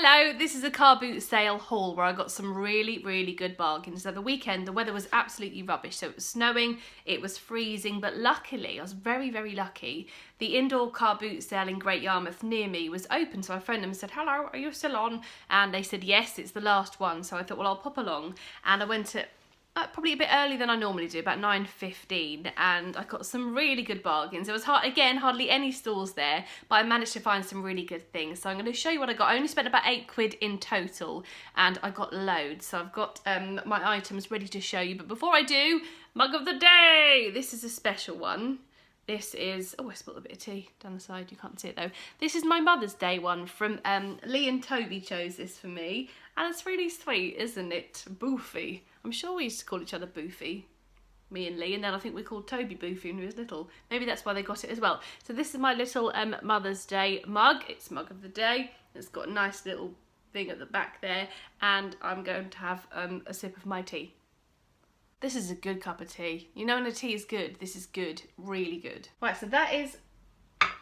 Hello, this is a car boot sale haul where I got some really good bargains. So the weekend, the weather was absolutely rubbish. So it was snowing, it was freezing, but luckily, I was very lucky. The Indoor Carboot Sale in Great Yarmouth near me was open. So I phoned them and said, hello, are you still on? And they said, yes, it's the last one. So I thought, well, I'll pop along. And I went to probably a bit earlier than I normally do, about 9:15, and I got some really good bargains. There was, hardly any stores there, but I managed to find some really good things. So I'm going to show you what I got. I only spent about £8 in total, and I got loads. So I've got my items ready to show you, but before I do, mug of the day! This is a special one. This is, oh, I spilled a bit of tea down the side, you can't see it though. This is my Mother's Day one from Lee and Toby chose this for me. And it's really sweet, isn't it? Boofy. I'm sure we used to call each other Boofy, me and Lee, and then I think we called Toby Boofy when he was little. Maybe that's why they got it as well. So this is my little Mother's Day mug. It's mug of the day. It's got a nice little thing at the back there. And I'm going to have a sip of my tea. This is a good cup of tea. You know when a tea is good, this is good, really good. Right, so that is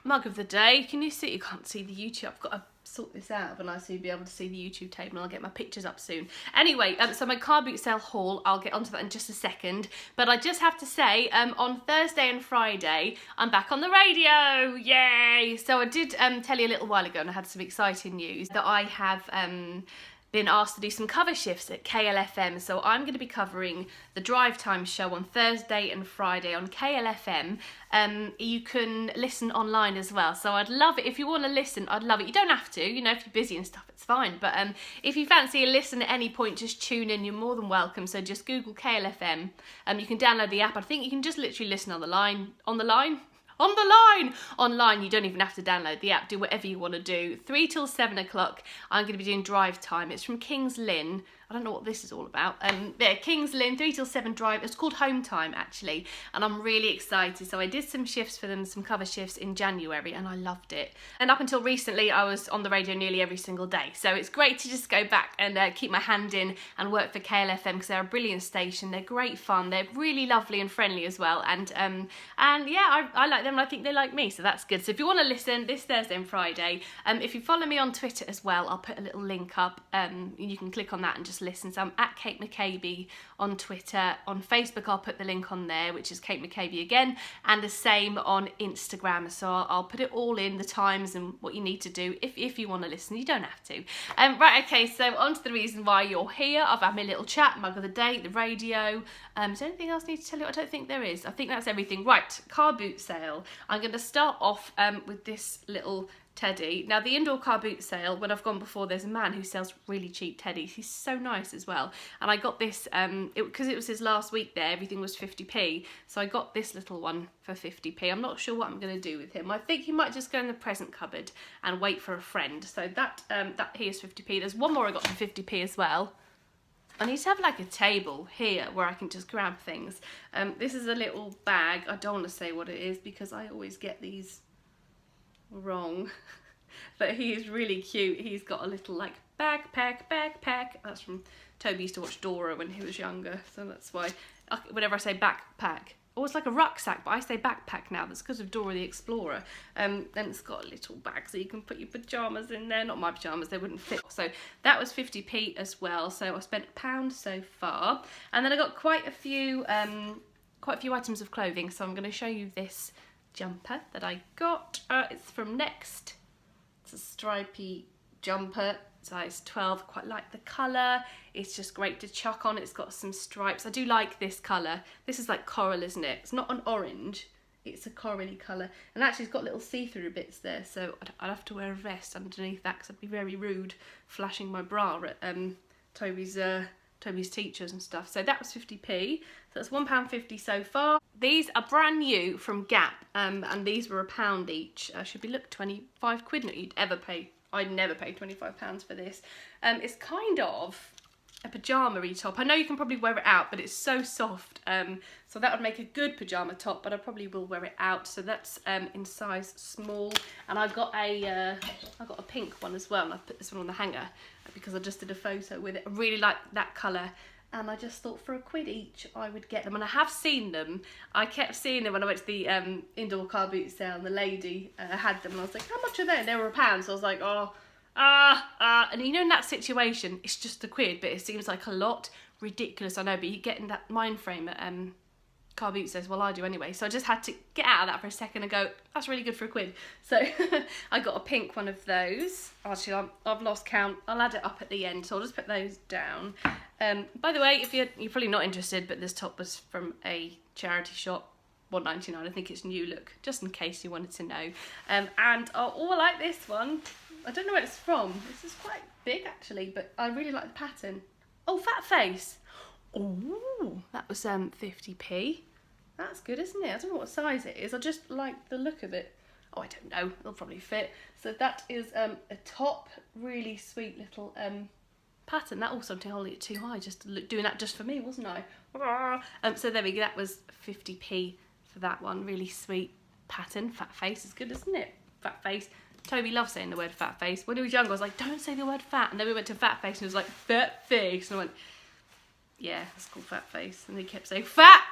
mug of the day. Can you see? You can't see the YouTube. I've got to sort this out, but I so you'll be able to see the YouTube table, and I'll get my pictures up soon. Anyway, so my car boot sale haul, I'll get onto that in just a second. But I just have to say, on Thursday and Friday, I'm back on the radio. Yay! So I did tell you a little while ago, and I had some exciting news that I have been asked to do some cover shifts at KLFM, so I'm going to be covering the drive time show on Thursday and Friday on KLFM. You can listen online as well, so I'd love it if you want to listen. I'd love it. You don't have to, you know, if you're busy and stuff, it's fine, but if you fancy a listen at any point, just tune in. You're more than welcome. So just Google KLFM. You can download the app. I think you can just literally listen on the line. Online, you don't even have to download the app. Do whatever you want to do. 3 till 7 o'clock, I'm going to be doing drive time. It's from King's Lynn. I don't know what this is all about. Yeah, King's Lynn, 3 till 7 drive. It's called Home Time, actually, and I'm really excited. So I did some shifts for them, some cover shifts in January, and I loved it. And up until recently, I was on the radio nearly every single day. So it's great to just go back and keep my hand in and work for KLFM, because they're a brilliant station. They're great fun. They're really lovely and friendly as well. And yeah, I like them, and I think they like me, so that's good. So if you want to listen this Thursday and Friday, if you follow me on Twitter as well, I'll put a little link up. You can click on that and just listen. So I'm at Kate McCabe on Twitter. On Facebook, I'll put the link on there, which is Kate McCabe again, and the same on Instagram. So I'll put it all in, the times and what you need to do if you want to listen. You don't have to. Right, okay, so on to the reason why you're here. I've had my little chat, mug of the day, the radio. Is there anything else I need to tell you? I don't think there is. I think that's everything. Right, car boot sale. I'm going to start off with this little teddy. Now, the Indoor Car Boot Sale, when I've gone before, there's a man who sells really cheap teddies. He's so nice as well. And I got this, because it was his last week there, everything was 50p. So I got this little one for 50p. I'm not sure what I'm going to do with him. I think he might just go in the present cupboard and wait for a friend. So that here is 50p. There's one more I got for 50p as well. I need to have like a table here where I can just grab things. This is a little bag. I don't want to say what it is because I always get these wrong. But he is really cute. He's got a little like backpack. That's from Toby used to watch Dora when he was younger, so that's why whenever I say backpack, oh, it's like a rucksack, but I say backpack now. That's because of Dora the Explorer. Then it's got a little bag so you can put your pyjamas in there. Not my pyjamas, they wouldn't fit. So that was 50p as well. So I spent £1 so far, and then I got quite a few items of clothing. So I'm going to show you this jumper that I got. It's from Next. It's a stripy jumper, size 12. Quite like the colour. It's just great to chuck on. It's got some stripes. I do like this colour. This is like coral, isn't it? It's not an orange. It's a corally colour. And actually it's got little see-through bits there, so I'd have to wear a vest underneath that because I'd be very rude flashing my bra at Toby's teachers and stuff. So that was 50p. So that's £1.50 so far. These are brand new from Gap, and these were £1 each. Should be, look, 25 quid. Not you'd ever pay. I'd never pay £25 for this. It's kind of a pyjama-y top. I know you can probably wear it out, but it's so soft. So that would make a good pyjama top, but I probably will wear it out. So that's in size small. And I got a pink one as well, and I've put this one on the hanger because I just did a photo with it. I really like that colour. And I just thought for £1 each I would get them, and I have seen them. I kept seeing them when I went to the Indoor Car Boot Sale, and the lady had them, and I was like, how much are they? And they were £1, so I was like, oh, And you know, in that situation, it's just a quid, but it seems like a lot. Ridiculous, I know, but you get in that mind frame at Carboot says, well, I do anyway. So I just had to get out of that for a second and go, that's really good for a quid. So I got a pink one of those. Actually, I've lost count. I'll add it up at the end, so I'll just put those down. By the way, if you're probably not interested, but this top was from a charity shop. £1.99. I think it's New Look, just in case you wanted to know. And I like this one. I don't know where it's from. This is quite big actually, but I really like the pattern. Oh, Fat Face. Oh, that was 50p. That's good, isn't it? I don't know what size it is. I just like the look of it. Oh, I don't know. It'll probably fit. So that is a top, really sweet little pattern. That also something holding it too high. Just doing that just for me, wasn't I? So there we go. That was 50p for that one. Really sweet pattern. Fat Face is good, isn't it? Fat Face. Toby loves saying the word fat face. When he was younger, I was like, don't say the word fat. And then we went to Fat Face and he was like, fat face. And I went, yeah, it's called Fat Face. And he kept saying, fat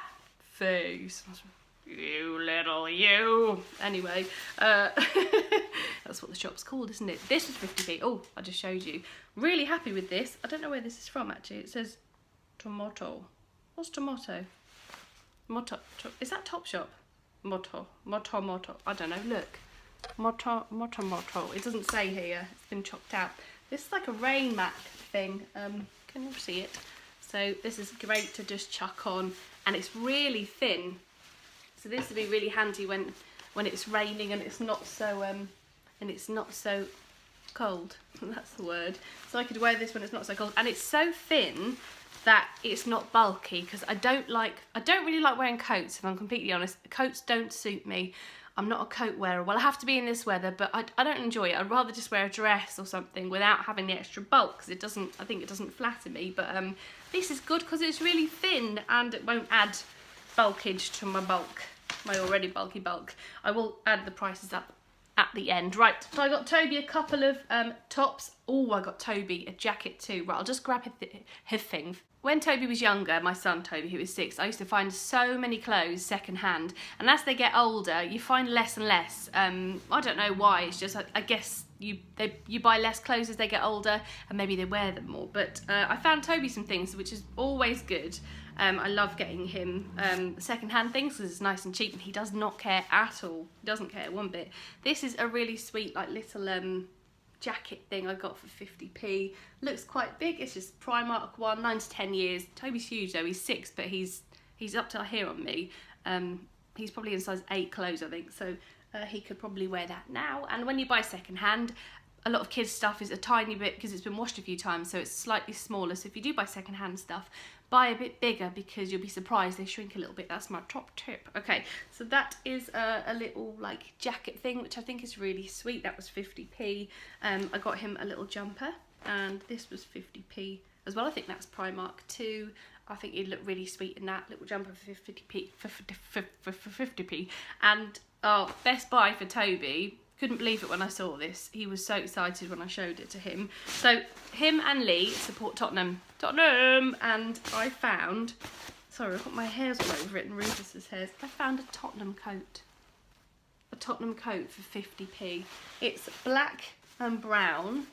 face. I was like, you little you. Anyway, that's what the shop's called, isn't it? This is 50p. Oh, I just showed you. Really happy with this. I don't know where this is from, actually. It says tomato. What's tomato? Is that Topshop? Motto. I don't know. Look. Motto. It doesn't say here. It's been chopped out. This is like a rain mat thing. Can you see it? So this is great to just chuck on, and it's really thin. So this would be really handy when it's raining and it's not so cold. That's the word. So I could wear this when it's not so cold, and it's so thin that it's not bulky, because I don't really like wearing coats, if I'm completely honest. Coats don't suit me. I'm not a coat wearer. Well, I have to be in this weather, but I don't enjoy it. I'd rather just wear a dress or something without having the extra bulk, because I think it doesn't flatter me. But this is good because it's really thin and it won't add bulkage to my bulk, my already bulky bulk. I will add the prices up at the end. Right, so I got Toby a couple of tops. Oh, I got Toby a jacket too. Right, I'll just grab his thing. When Toby was younger, my son Toby, who was 6, I used to find so many clothes second hand, and as they get older, you find less and less. I don't know why. It's just I guess you buy less clothes as they get older, and maybe they wear them more. But I found Toby some things, which is always good. I love getting him second-hand things because it's nice and cheap, and he does not care at all. He doesn't care one bit. This is a really sweet, like, little jacket thing I got for 50p. Looks quite big. It's just Primark one, 9 to 10 years. Toby's huge though. He's 6, but he's up to here on me. He's probably in size 8 clothes, I think. So he could probably wear that now. And when you buy second-hand, a lot of kids' stuff is a tiny bit because it's been washed a few times, so it's slightly smaller. So if you do buy second-hand stuff, buy a bit bigger because you'll be surprised they shrink a little bit. That's my top tip. Okay, so that is a little like jacket thing, which I think is really sweet. That was 50p. I got him a little jumper, and this was 50p as well. I think that's Primark too. I think he'd look really sweet in that little jumper for 50p. For 50p. And oh, best buy for Toby. Couldn't believe it when I saw this. He was so excited when I showed it to him. So him and Lee support Tottenham, and I found, sorry, I've got my hairs all over it and Rufus's hairs. I found a Tottenham Coat for 50p. It's black and brown,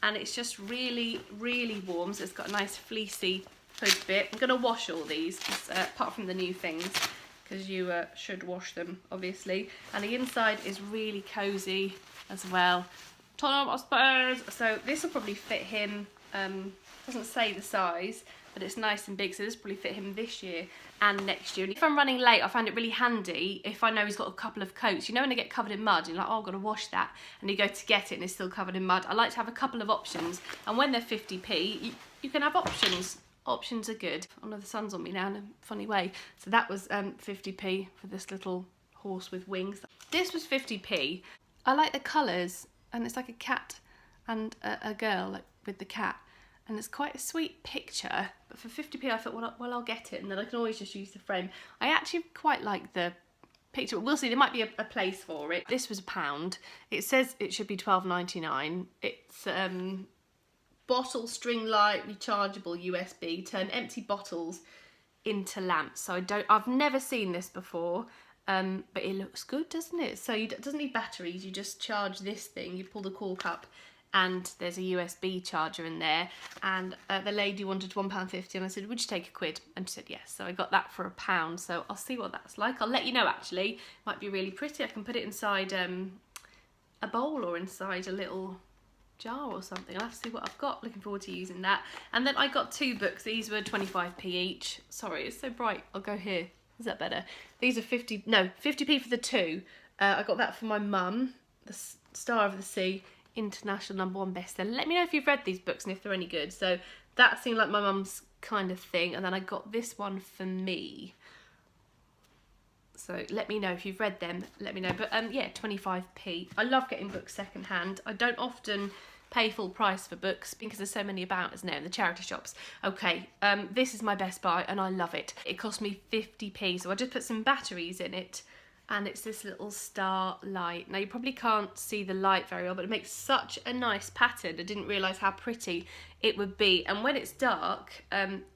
and it's just really, really warm. So it's got a nice fleecy hood bit. I'm gonna wash all these, apart from the new things, because you should wash them, obviously. And the inside is really cosy as well. Tottenham Hotspurs. So this will probably fit him. Doesn't say the size, but it's nice and big. So this will probably fit him this year and next year. If I'm running late, I find it really handy if I know he's got a couple of coats. You know when they get covered in mud, you're like, oh, I've got to wash that. And you go to get it and it's still covered in mud. I like to have a couple of options. And when they're 50p, you can have options. Options are good. Oh no, the sun's on me now in a funny way. So that was 50p for this little horse with wings. This was 50p. I like the colours, and it's like a cat and a girl like, with the cat, and it's quite a sweet picture. But for 50p I thought, well I'll get it, and then I can always just use the frame. I actually quite like the picture, but we'll see. There might be a place for it. This was £1. It says it should be £12.99. It's bottle string light rechargeable USB, turn empty bottles into lamps. So I've never seen this before, but it looks good, doesn't it? So it doesn't need batteries. You just charge this thing, you pull the cork up, and there's a USB charger in there, and the lady wanted £1.50 and I said, would you take £1? And she said yes, so I got that for £1, so I'll see what that's like. I'll let you know actually. Might be really pretty. I can put it inside a bowl or inside a little jar or something. I'll have to see what I've got. Looking forward to using that. And then I got 2 books. These were 25p each. Sorry, it's so bright. I'll go here. Is that better? These are 50p for the 2. I got that for my mum, The Star of the Sea, international #1 bestseller. Let me know if you've read these books and if they're any good. So that seemed like my mum's kind of thing. And then I got this one for me. So let me know if you've read them, let me know. But yeah, 25p. I love getting books secondhand. I don't often pay full price for books because there's so many about, isn't there, in the charity shops. Okay, this is my Best Buy and I love it. It cost me 50p, so I just put some batteries in it, and it's this little star light. Now you probably can't see the light very well, but it makes such a nice pattern. I didn't realise how pretty it would be. And when it's dark,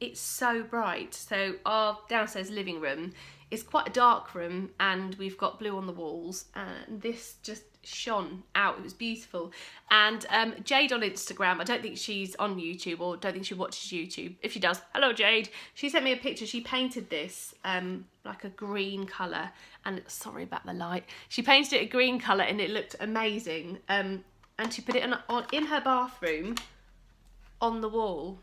it's so bright. So our downstairs living room is quite a dark room, and we've got blue on the walls, and this just shone out. It was beautiful. And Jade on Instagram, I don't think she's on YouTube, or don't think she watches YouTube. If she does, hello Jade. She sent me a picture. She painted this like a green colour, and sorry about the light. She painted it a green colour and it looked amazing. And she put it in her bathroom on the wall.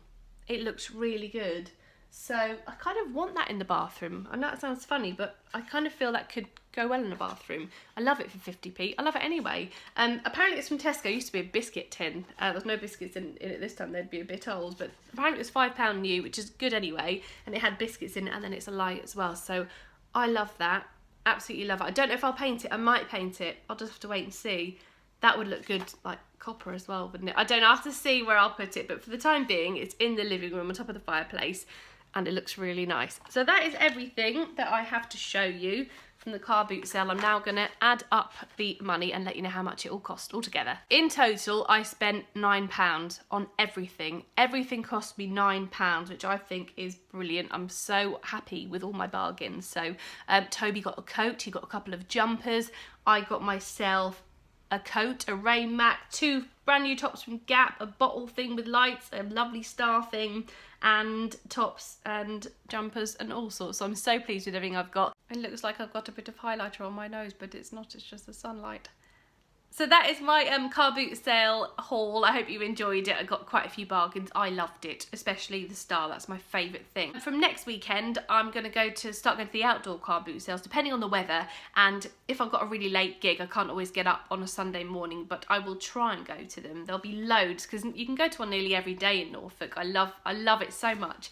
It looks really good. So I kind of want that in the bathroom. I know that sounds funny, but I kind of feel that could go well in the bathroom. I love it for 50p. I love it anyway. Apparently it's from Tesco. It used to be a biscuit tin. There's no biscuits in it this time. They'd be a bit old. But apparently it was £5 new, which is good anyway. And it had biscuits in it, and then it's a light as well. So I love that. Absolutely love it. I don't know if I'll paint it. I might paint it. I'll just have to wait and see. That would look good, like copper as well, wouldn't it? I don't know. I have to see where I'll put it. But for the time being, it's in the living room on top of the fireplace. And it looks really nice. So that is everything that I have to show you from the car boot sale. I'm now going to add up the money and let you know how much it all cost altogether. In total, I spent £9 on everything. Everything cost me £9, which I think is brilliant. I'm so happy with all my bargains. So Toby got a coat, he got a couple of jumpers. I got myself a coat, a rain mat, 2 brand new tops from Gap, a bottle thing with lights, a lovely star thing, and tops and jumpers and all sorts. So I'm so pleased with everything I've got. It looks like I've got a bit of highlighter on my nose, but it's not, it's just the sunlight. So that is my car boot sale haul. I hope you enjoyed it. I got quite a few bargains. I loved it, especially the star. That's my favourite thing. From next weekend, I'm going to start going to the outdoor car boot sales, depending on the weather. And if I've got a really late gig, I can't always get up on a Sunday morning, but I will try and go to them. There'll be loads, because you can go to one nearly every day in Norfolk. I love it so much.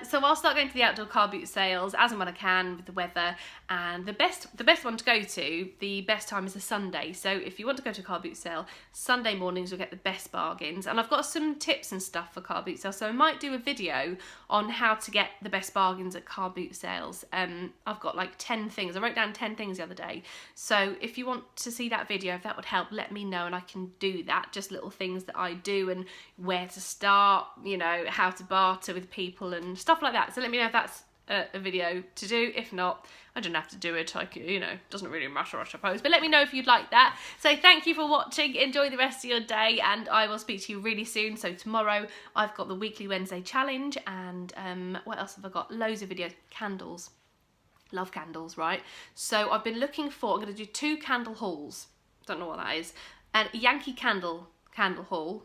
So I'll start going to the outdoor car boot sales as and when I can with the weather. And the best one to go to, the best time is a Sunday. So if you want to go to a car boot sale, Sunday mornings you'll get the best bargains. And I've got some tips and stuff for car boot sales, so I might do a video on how to get the best bargains at car boot sales. I've got like 10 things. I wrote down 10 things the other day. So if you want to see that video, if that would help, let me know and I can do that. Just little things that I do and where to start, you know, how to barter with people and stuff like that. So let me know if that's a video to do. If not, I don't have to do it. You know, doesn't really matter, I suppose. But let me know if you'd like that. So thank you for watching. Enjoy the rest of your day, and I will speak to you really soon. So tomorrow I've got the weekly Wednesday challenge, and what else have I got? Loads of videos. Candles. Love candles, right? So I've been looking for, I'm going to do 2 candle hauls. Don't know what that is. And Yankee candle haul.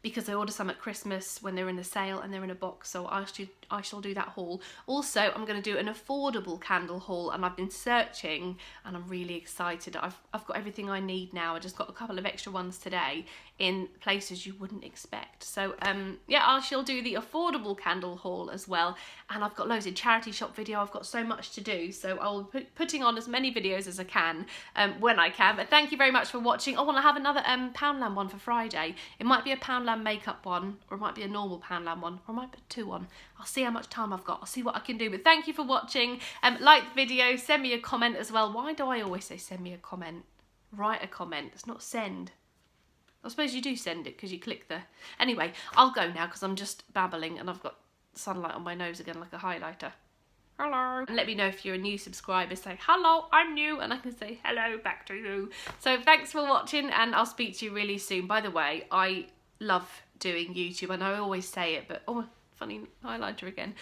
Because I ordered some at Christmas when they're in the sale and they're in a box, so I shall do that haul. Also, I'm going to do an affordable candle haul, and I've been searching and I'm really excited. I've got everything I need now. I just got a couple of extra ones today in places you wouldn't expect. So yeah, I shall do the affordable candle haul as well, and I've got loads of charity shop video. I've got so much to do, so I'll be putting on as many videos as I can when I can. But thank you very much for watching. Oh, and I have another Poundland one for Friday. It might be a Poundland makeup one, or it might be a normal Poundland one, or I might put 2 on. I'll see how much time I've got. I'll see what I can do. But thank you for watching. Like the video, send me a comment as well. Why do I always say send me a comment? Write a comment. It's not send. I suppose you do send it because you click the... Anyway, I'll go now because I'm just babbling and I've got sunlight on my nose again like a highlighter. hello. And let me know if you're a new subscriber. Say, hello, I'm new, and I can say hello back to you. So thanks for watching, and I'll speak to you really soon. By the way, I love doing YouTube, and I always say it, but, oh, funny highlighter again.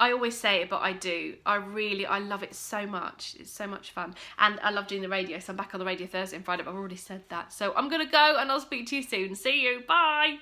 I always say it, but I do. I love it so much. It's so much fun. And I love doing the radio, so I'm back on the radio Thursday and Friday, but I've already said that. So I'm going to go, and I'll speak to you soon. See you. Bye.